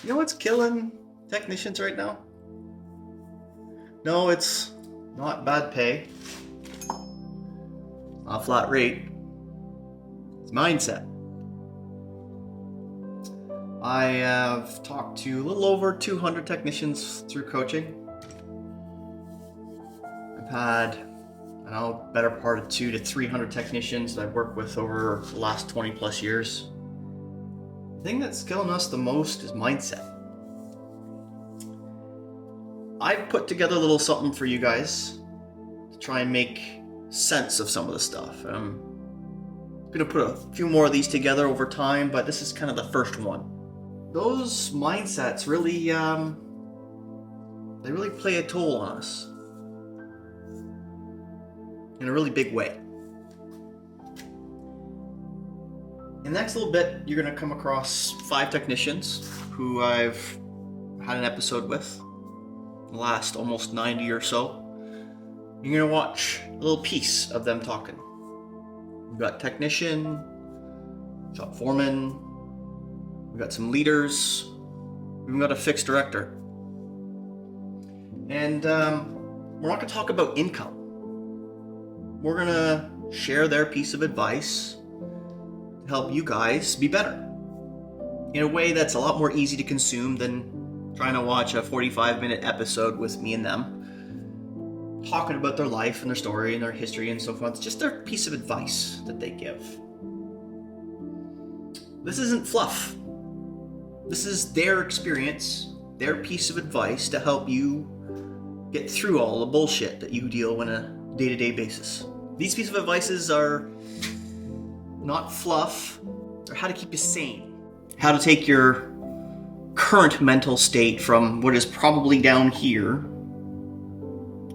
You know what's killing technicians right now? No, it's not bad pay, not a flat rate. It's mindset. I have talked to a little over 200 technicians through coaching. I've had, better part of 200 to 300 technicians that I've worked with over the last 20 plus years. The thing that's killing us the most is mindset. I've put together a little something for you guys to try and make sense of some of the stuff. I'm going to put a few more of these together over time, but this is kind of the first one. Those mindsets really, they really play a toll on us in a really big way. In the next little bit, you're going to come across 5 technicians who I've had an episode with the last almost 90 or so. You're going to watch a little piece of them talking. We've got technician, shop foreman, we've got some leaders, we've got a fixed director. And we're not going to talk about income. We're going to share their piece of advice to help you guys be better in a way that's a lot more easy to consume than trying to watch a 45-minute episode with me and them talking about their life and their story and their history and so forth. It's just their piece of advice that they give. This isn't fluff. This is their experience, their piece of advice to help you get through all the bullshit that you deal with on a day-to-day basis. These pieces of advices are not fluff. They're how to keep you sane. How to take your current mental state from what is probably down here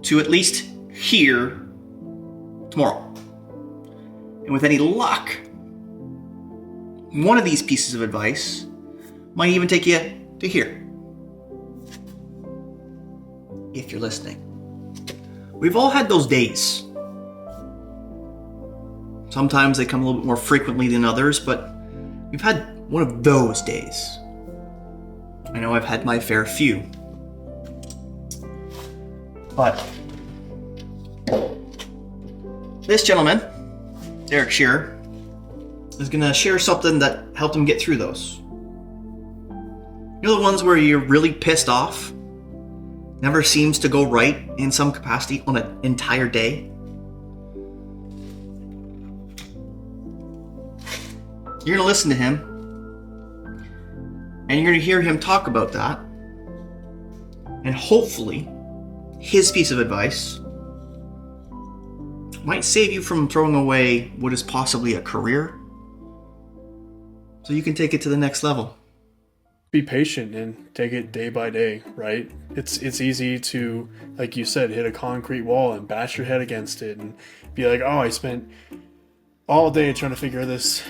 to at least here tomorrow. And with any luck, one of these pieces of advice might even take you to here. If you're listening. We've all had those days. Sometimes they come a little bit more frequently than others, but we've had one of those days. I know I've had my fair few. But this gentleman, Derek Shearer, is going to share something that helped him get through those. You know the ones where you're really pissed off? Never seems to go right in some capacity on an entire day? You're going to listen to him, and you're going to hear him talk about that, and hopefully his piece of advice might save you from throwing away what is possibly a career, so you can take it to the next level. Be patient and take it day by day, right? It's easy to, like you said, hit a concrete wall and bash your head against it and be like, oh, I spent all day trying to figure this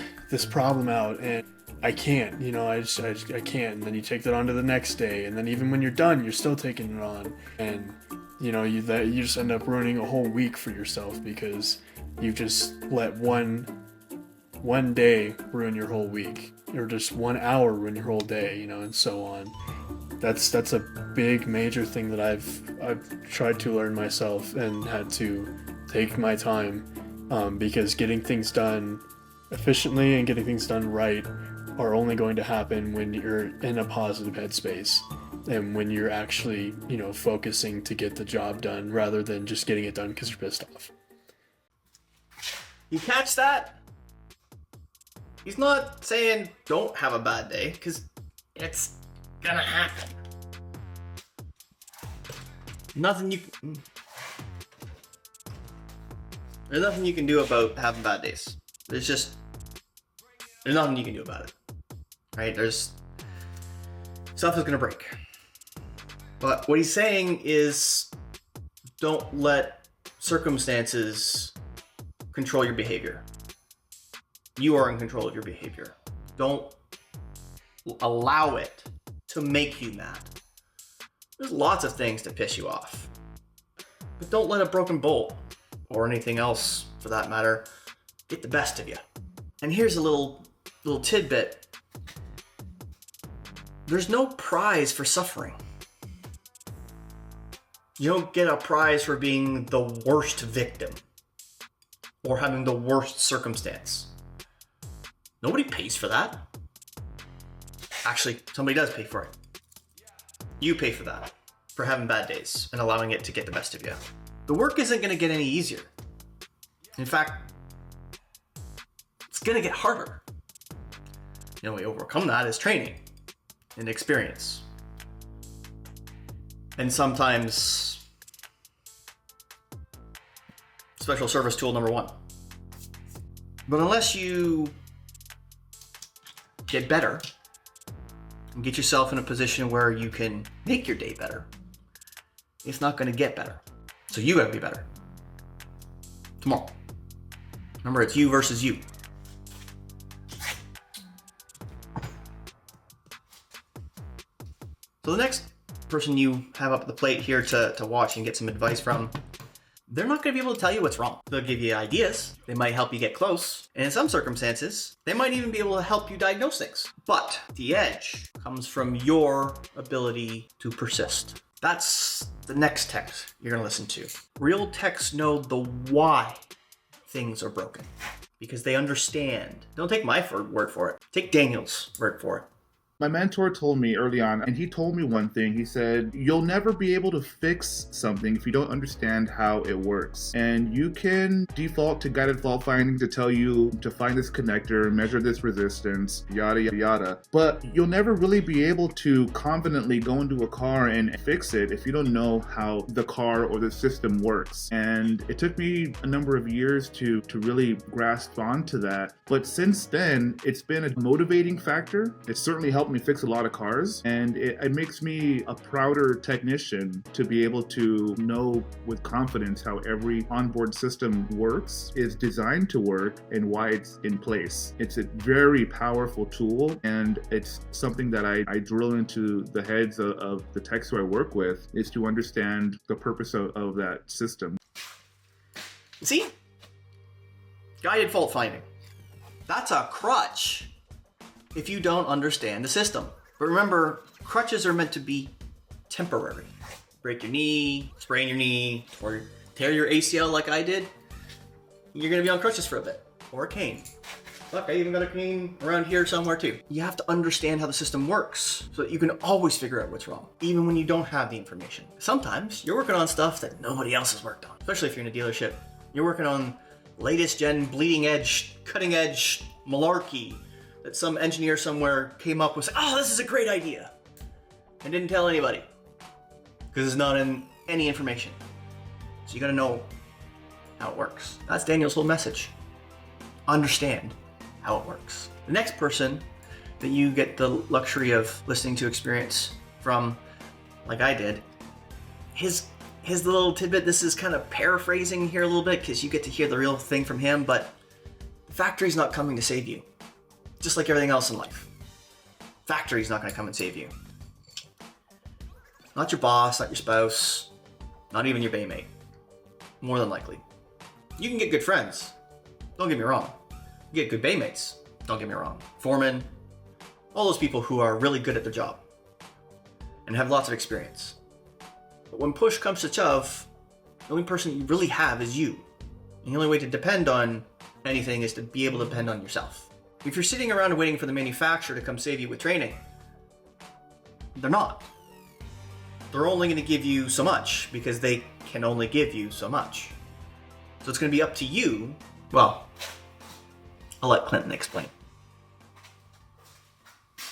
problem out and I can't, I can't. And then you take that on to the next day, and then even when you're done, you're still taking it on, and you just end up ruining a whole week for yourself because you've just let one day ruin your whole week, or just 1 hour ruin your whole day, and so on. That's a big major thing that I've tried to learn myself and had to take my time, because getting things done efficiently and getting things done right are only going to happen when you're in a positive headspace and when you're actually, focusing to get the job done rather than just getting it done because you're pissed off. You catch that? He's not saying don't have a bad day, because it's gonna happen. There's nothing you can do about having bad days. There's nothing you can do about it. Right? Stuff is gonna break. But what he's saying is, don't let circumstances control your behavior. You are in control of your behavior. Don't allow it to make you mad. There's lots of things to piss you off. But don't let a broken bolt, or anything else for that matter, get the best of you. And here's a little tidbit There's no prize for suffering. You don't get a prize for being the worst victim or having the worst circumstance. Nobody pays for that. Actually, somebody does pay for it. You pay for that, for having bad days and allowing it to get the best of you. The work isn't going to get any easier. In fact, it's going to get harder. The only way to overcome that is training and experience. And sometimes special service tool number 1. But unless you get better and get yourself in a position where you can make your day better, it's not going to get better. So you got to be better tomorrow. Remember, it's you versus you. So the next person you have up the plate here to watch and get some advice from, they're not going to be able to tell you what's wrong. They'll give you ideas. They might help you get close. And in some circumstances, they might even be able to help you diagnose things. But the edge comes from your ability to persist. That's the next text you're going to listen to. Real techs know the why things are broken because they understand. Don't take my word for it. Take Daniel's word for it. My mentor told me early on, and he told me one thing. He said, you'll never be able to fix something if you don't understand how it works. And you can default to guided fault finding to tell you to find this connector, measure this resistance, yada, yada, yada. But you'll never really be able to confidently go into a car and fix it if you don't know how the car or the system works. And it took me a number of years to really grasp onto that. But since then, it's been a motivating factor. It certainly helped me fix a lot of cars, and it makes me a prouder technician to be able to know with confidence how every onboard system works, is designed to work, and why it's in place. It's a very powerful tool, and it's something that I drill into the heads of the techs who I work with, is to understand the purpose of that system. See? Guided fault finding. That's a crutch if you don't understand the system. But remember, crutches are meant to be temporary. Break your knee, sprain your knee, or tear your ACL like I did, you're gonna be on crutches for a bit, or a cane. Look, I even got a cane around here somewhere too. You have to understand how the system works so that you can always figure out what's wrong, even when you don't have the information. Sometimes you're working on stuff that nobody else has worked on, especially if you're in a dealership. You're working on latest gen, bleeding edge, cutting edge malarkey that some engineer somewhere came up with. Oh, this is a great idea, and didn't tell anybody because it's not in any information. So you gotta know how it works. That's Daniel's whole message. Understand how it works. The next person that you get the luxury of listening to experience from, like I did, his little tidbit, this is kind of paraphrasing here a little bit because you get to hear the real thing from him, but the factory's not coming to save you. Just like everything else in life. Factory's not gonna come and save you. Not your boss, not your spouse, not even your baymate. More than likely. You can get good friends. Don't get me wrong. You get good baymates. Don't get me wrong. Foremen. All those people who are really good at their job. And have lots of experience. But when push comes to shove, the only person you really have is you. And the only way to depend on anything is to be able to depend on yourself. If you're sitting around waiting for the manufacturer to come save you with training, they're not. They're only going to give you so much because they can only give you so much. So it's going to be up to you. Well, I'll let Clinton explain.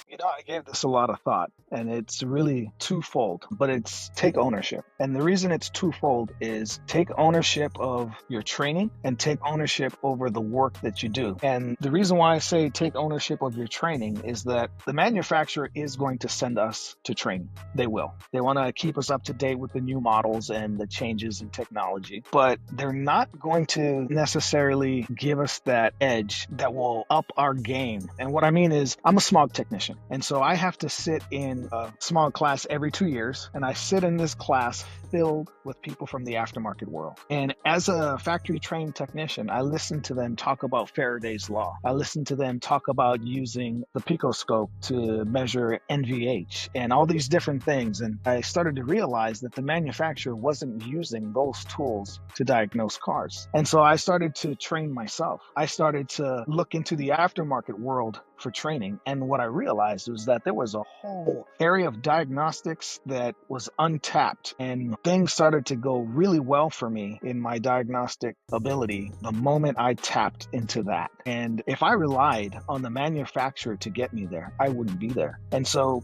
You know, I gave this a lot of thought, and it's really twofold, but it's take ownership. And the reason it's twofold is take ownership of your training and take ownership over the work that you do. And the reason why I say take ownership of your training is that the manufacturer is going to send us to training. They will. They want to keep us up to date with the new models and the changes in technology, but they're not going to necessarily give us that edge that will up our game. And what I mean is, I'm a smog technician. And so I have to sit in a smog class every 2 years, and I sit in this class filled with people from the aftermarket world. And as a factory trained technician, I listened to them talk about Faraday's law. I listened to them talk about using the picoscope to measure NVH and all these different things. And I started to realize that the manufacturer wasn't using those tools to diagnose cars. And so I started to train myself. I started to look into the aftermarket world for training. And what I realized was that there was a whole area of diagnostics that was untapped, and things started to go really well for me in my diagnostic ability the moment I tapped into that. And if I relied on the manufacturer to get me there, I wouldn't be there. And so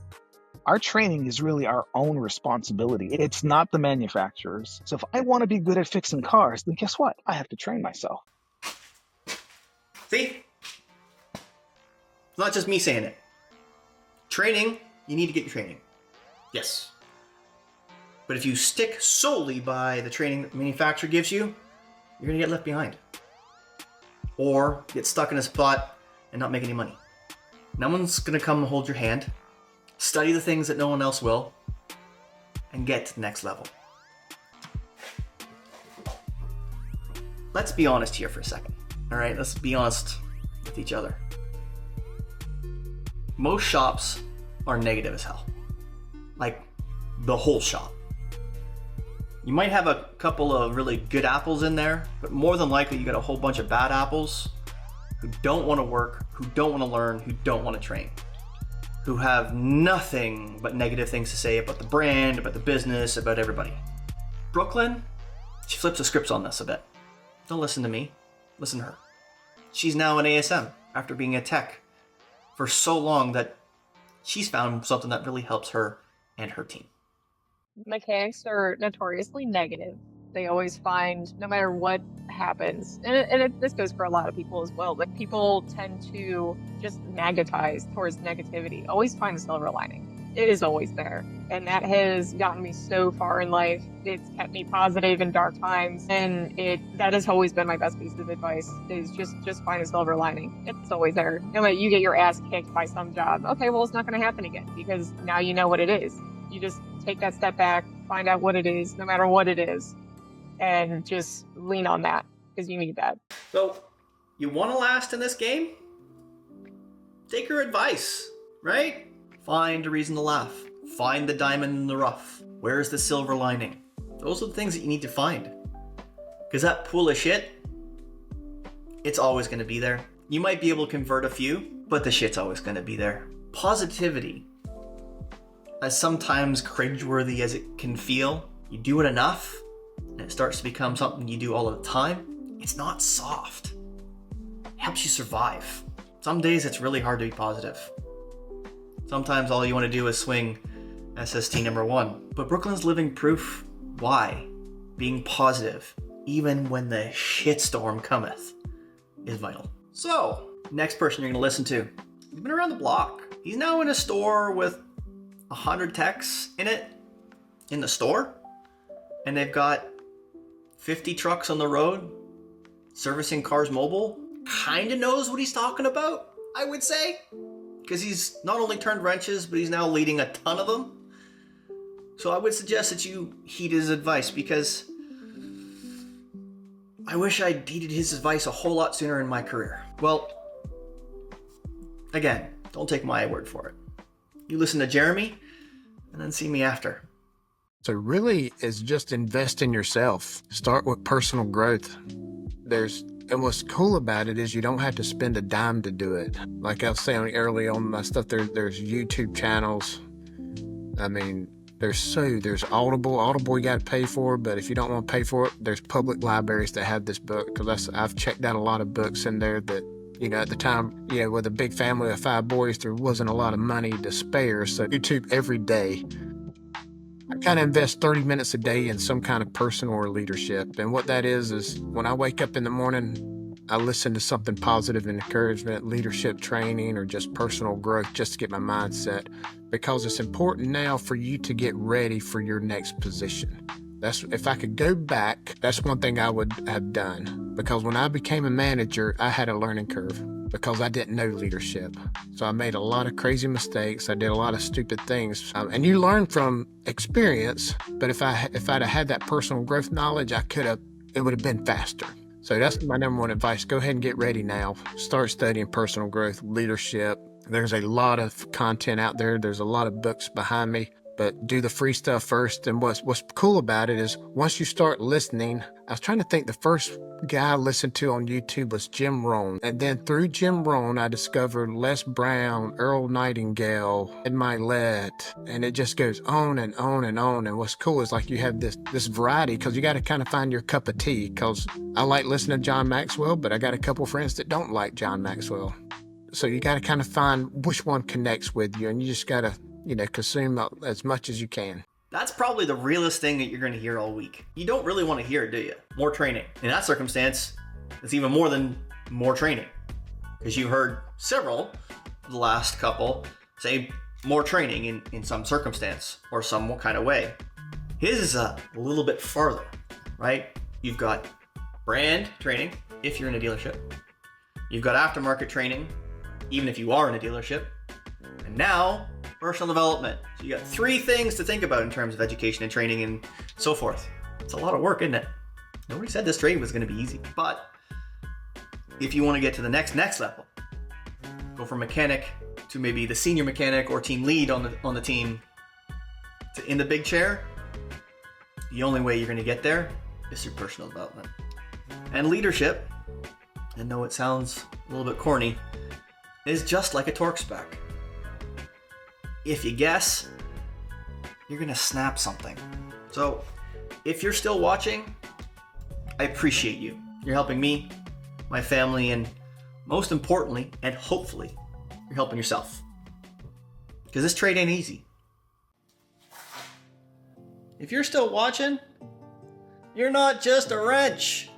our training is really our own responsibility. It's not the manufacturer's. So if I want to be good at fixing cars, then guess what? I have to train myself. See? It's not just me saying it. Training, you need to get your training. Yes. But if you stick solely by the training that the manufacturer gives you, you're going to get left behind. Or get stuck in a spot and not make any money. No one's going to come and hold your hand, study the things that no one else will, and get to the next level. Let's be honest here for a second. All right, let's be honest with each other. Most shops are negative as hell. Like, the whole shop. You might have a couple of really good apples in there, but more than likely you got a whole bunch of bad apples who don't want to work, who don't want to learn, who don't want to train, who have nothing but negative things to say about the brand, about the business, about everybody. Brooklyn, she flips the scripts on this a bit. Don't listen to me, listen to her. She's now an ASM after being a tech for so long that she's found something that really helps her and her team. Mechanics are notoriously negative. They always find, no matter what happens, this goes for a lot of people as well, but people tend to just magnetize towards negativity. Always find a silver lining. It is always there. And that has gotten me so far in life. It's kept me positive in dark times. And that has always been my best piece of advice, is just find a silver lining. It's always there. No matter, you get your ass kicked by some job. Okay, well, it's not going to happen again because now you know what it is. You just take that step back, find out what it is, no matter what it is, and just lean on that because you need that. So, you want to last in this game? Take her advice, right? Find a reason to laugh. Find the diamond in the rough. Where's the silver lining? Those are the things that you need to find. Because that pool of shit, it's always going to be there. You might be able to convert a few, but the shit's always going to be there. Positivity, as sometimes cringeworthy as it can feel, you do it enough, and it starts to become something you do all the time. It's not soft. It helps you survive. Some days it's really hard to be positive. Sometimes all you want to do is swing SST number 1. But Brooklyn's living proof why being positive, even when the shitstorm cometh, is vital. So, next person you're going to listen to, he's been around the block. He's now in a store with 100 techs in it, in the store, and they've got 50 trucks on the road servicing Cars Mobile. Kind of knows what he's talking about, I would say, because he's not only turned wrenches, but he's now leading a ton of them. So I would suggest that you heed his advice, because I wish I'd heeded his advice a whole lot sooner in my career. Well, again, don't take my word for it. You listen to Jeremy, and then see me after. So really, it's just invest in yourself. Start with personal growth. And what's cool about it is you don't have to spend a dime to do it. Like I was saying early on my stuff, there's YouTube channels. I mean, there's Audible you got to pay for, but if you don't want to pay for it, there's public libraries that have this book. Because I've checked out a lot of books in there that, at the time, with a big family of 5 boys, there wasn't a lot of money to spare. So YouTube every day. I kind of invest 30 minutes a day in some kind of personal or leadership. And what that is when I wake up in the morning, I listen to something positive and encouragement, leadership training, or just personal growth just to get my mindset. Because it's important now for you to get ready for your next position. If I could go back, that's one thing I would have done. Because when I became a manager, I had a learning curve. because I didn't know leadership. So I made a lot of crazy mistakes. I did a lot of stupid things. And you learn from experience, but if I'd have had that personal growth knowledge, it would have been faster. So that's my number one advice. Go ahead and get ready now. Start studying personal growth, leadership. There's a lot of content out there. There's a lot of books behind me, but do the free stuff first. And what's cool about it is once you start listening, I was trying to think, the first guy I listened to on YouTube was Jim Rohn. And then through Jim Rohn, I discovered Les Brown, Earl Nightingale, Ed Milet, and it just goes on and on and on. And what's cool is like you have this variety, because you got to kind of find your cup of tea, because I like listening to John Maxwell, but I got a couple friends that don't like John Maxwell. So you got to kind of find which one connects with you, and you just got to, consume as much as you can. That's probably the realest thing that you're going to hear all week. You don't really want to hear it, do you? More training. In that circumstance, it's even more than more training, because you heard several of the last couple say more training in some circumstance or some kind of way. His is a little bit farther, right? You've got brand training if you're in a dealership. You've got aftermarket training, even if you are in a dealership. And now, personal development. So you got 3 things to think about in terms of education and training and so forth. It's a lot of work, isn't it? Nobody said this training was going to be easy. But if you want to get to the next level, go from mechanic to maybe the senior mechanic or team lead on the team to in the big chair, the only way you're going to get there is through personal development. And leadership, I know it sounds a little bit corny, is just like a torque spec. If you guess, you're gonna snap something. So if you're still watching, I appreciate you. You're helping me, my family, and most importantly, and hopefully, you're helping yourself. Because this trade ain't easy. If you're still watching, you're not just a wrench.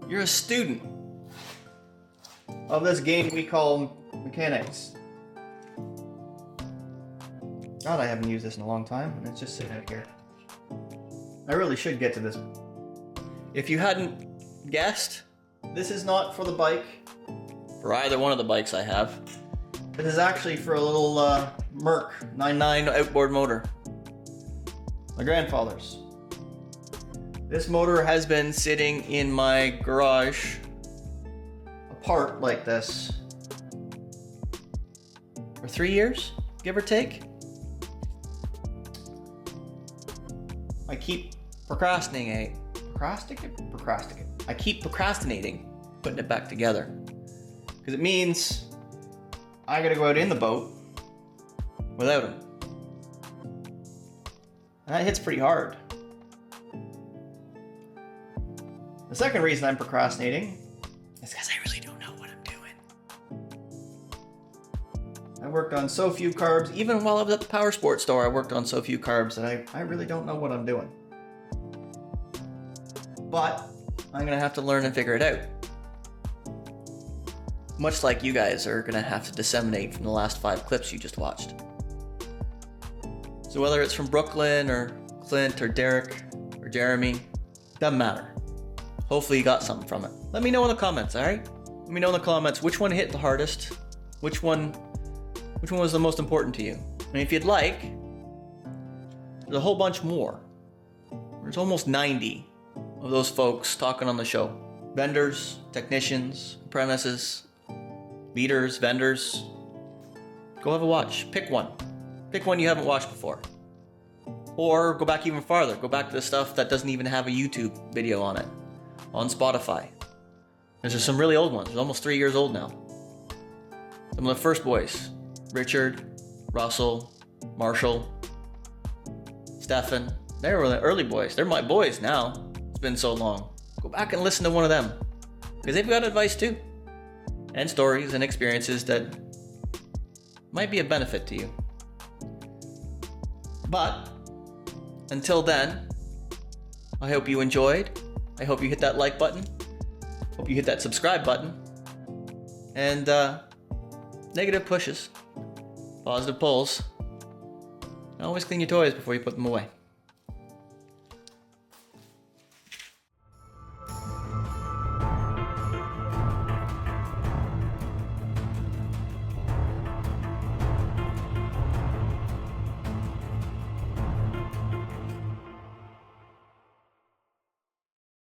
You're a student of this game we call mechanics. God, I haven't used this in a long time, and it's just sitting out here. I really should get to this. If you hadn't guessed, this is not for the bike, for either one of the bikes I have. It is actually for a little Merc 99 outboard motor. My grandfather's. This motor has been sitting in my garage, apart like this, for 3 years, give or take. I keep procrastinating. I keep procrastinating putting it back together. Because it means I gotta go out in the boat without him. And that hits pretty hard. The second reason I'm procrastinating is because I really don't know what I'm doing. I worked on so few carbs, even while I was at the power sports store, I worked on so few carbs that I really don't know what I'm doing. But I'm gonna have to learn and figure it out. Much like you guys are gonna have to disseminate from the last 5 clips you just watched. So whether it's from Brooklyn or Clint or Derek or Jeremy, doesn't matter. Hopefully you got something from it. Let me know in the comments, alright? Let me know in the comments which one hit the hardest, which one was the most important to you. And if you'd like, there's a whole bunch more. There's almost 90 of those folks talking on the show. Vendors, technicians, apprentices, leaders, vendors. Go have a watch. Pick one. Pick one you haven't watched before. Or go back even farther. Go back to the stuff that doesn't even have a YouTube video on it. On Spotify. There's some really old ones. They're almost 3 years old now. Some of the first boys. Richard, Russell, Marshall, Stefan. They were the early boys. They're my boys now. It's been so long. Go back and listen to one of them. Because they've got advice too. And stories and experiences that might be a benefit to you. But until then, I hope you enjoyed. I hope you hit that like button. Hope you hit that subscribe button. And negative pushes, positive pulls. And always clean your toys before you put them away.